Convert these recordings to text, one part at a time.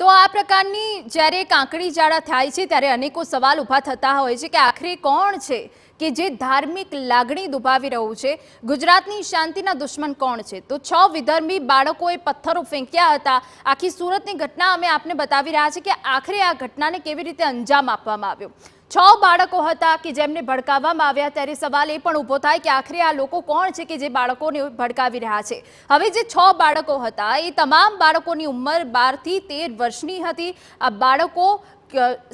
તો આ પ્રકારની જ્યારે કાંકરી જાળા થાય છે ત્યારે અનેકો સવાલ ઊભા થતા હોય છે કે આખરે કોણ છે કે જે ધાર્મિક લાગણી દુભાવી રહ્યું છે? ગુજરાતની શાંતિના દુશ્મન કોણ છે? તો 6 વિધર્મી બાળકોએ પથ્થરો ફેંક્યા હતા। આખી સુરતની ઘટના અમે આપને બતાવી રહ્યા છીએ કે આખરે આ ઘટનાને કેવી રીતે અંજામ આપવામાં આવ્યો। 6 બાળકો હતા કે જેમને ભડકાવવામાં આવ્યા, ત્યારે સવાલ એ પણ ઊભો થાય કે આખરે આ લોકો કોણ છે કે જે બાળકોને ભડકાવી રહ્યા છે। હવે જે 6 બાળકો હતા એ તમામ બાળકોની ઉંમર 12 થી 13 વર્ષની હતી। આ બાળકો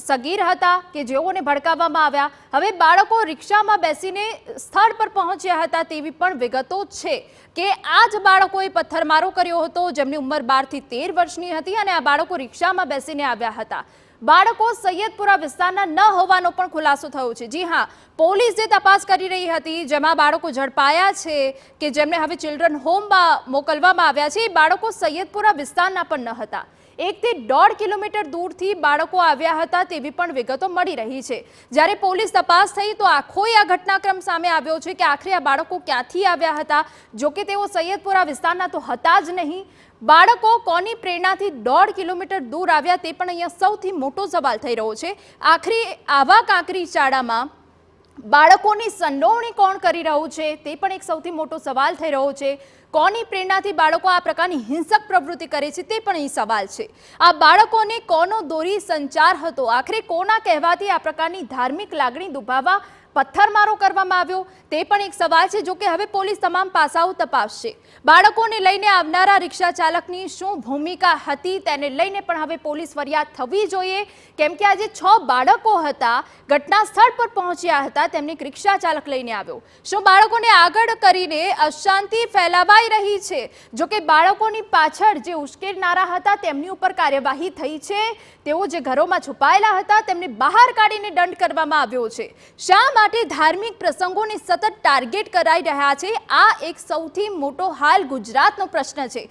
સગીર હતા કે જેઓને ભડકાવવામાં આવ્યા। હવે બાળકો રિક્ષામાં બેસીને સ્થળ પર પહોંચ્યા હતા તેવી પણ વિગતો છે કે આ જ બાળકોએ પથ્થરમારો કર્યો હતો જેમની ઉંમર 12 થી 13 વર્ષની હતી અને આ બાળકો રિક્ષામાં બેસીને આવ્યા હતા। બાળકો સૈયદપુરા વિસ્તારના ન હોવાનો પણ ખુલાસો થયો છે। જી હા, પોલીસ જે તપાસ કરી રહી હતી જેમાં બાળકો ઝડપાયા છે કે જેમને હવે ચિલ્ડ્રન હોમમાં મોકલવામાં આવ્યા છે, એ બાળકો સૈયદપુરા વિસ્તારના પણ ન હતા। 1 થી 1.5 કિલોમીટર દૂરથી બાળકો આવ્યા હતા તેવી પણ વિગતો મળી રહી છે। જ્યારે પોલીસ તપાસ થઈ તો આખો આ ઘટનાક્રમ સામે આવ્યો છે કે આખરે આ બાળકો ક્યાંથી આવ્યા હતા। જોકે તેઓ સૈયદપુરા વિસ્તારના તો હતા જ નહીં, બાળકો કોની પ્રેરણાથી 1.5 કિલોમીટર દૂર આવ્યા તે પણ અહીંયા સૌથી મોટો સવાલ થઈ રહ્યો છે। આખરે આવા કાંકરી ચાળામાં બાળકોની સંડોવણી કોણ કરી રહ્યું છે તે પણ એક સૌથી મોટો સવાલ થઈ રહ્યો છે। કોની પ્રેરણાથી બાળકો આ પ્રકારની હિંસક પ્રવૃત્તિ કરે છે તે પણ અહીં સવાલ છે। આ બાળકોને કોનો દોરી સંચાર હતો? આખરે કોના કહેવાથી આ પ્રકારની ધાર્મિક લાગણી દુભાવવા પથ્થરમારો કરવામાં આવ્યો તે પણ એક સવાલ છે। જો કે હવે પોલીસ તમામ પાસાઓ તપાસશે। બાળકોને લઈને આવનારા રિક્ષા ચાલકની શું ભૂમિકા હતી તેને લઈને પણ હવે પોલીસ ફરિયાદ થવી જોઈએ, કેમ કે આ જે 6 બાળકો હતા ઘટના સ્થળ પર પહોંચ્યા હતા તેમને એક રિક્ષા ચાલક લઈને આવ્યો। શું બાળકોને આગળ કરીને અશાંતિ ફેલાવાઈ રહી છે? જો કે બાળકોની પાછળ જે ઉશ્કેરનારા હતા તેમની ઉપર કાર્યવાહી થઈ છે। તેઓ જે ઘરોમાં છુપાયેલા હતા તેમને બહાર કાઢીને દંડ કરવામાં આવ્યો છે। શા માટે ધાર્મિક પ્રસંગોને સતત ટાર્ગેટ કરાઈ રહ્યા છે? આ એક સૌથી મોટો હાલ ગુજરાતનો પ્રશ્ન છે।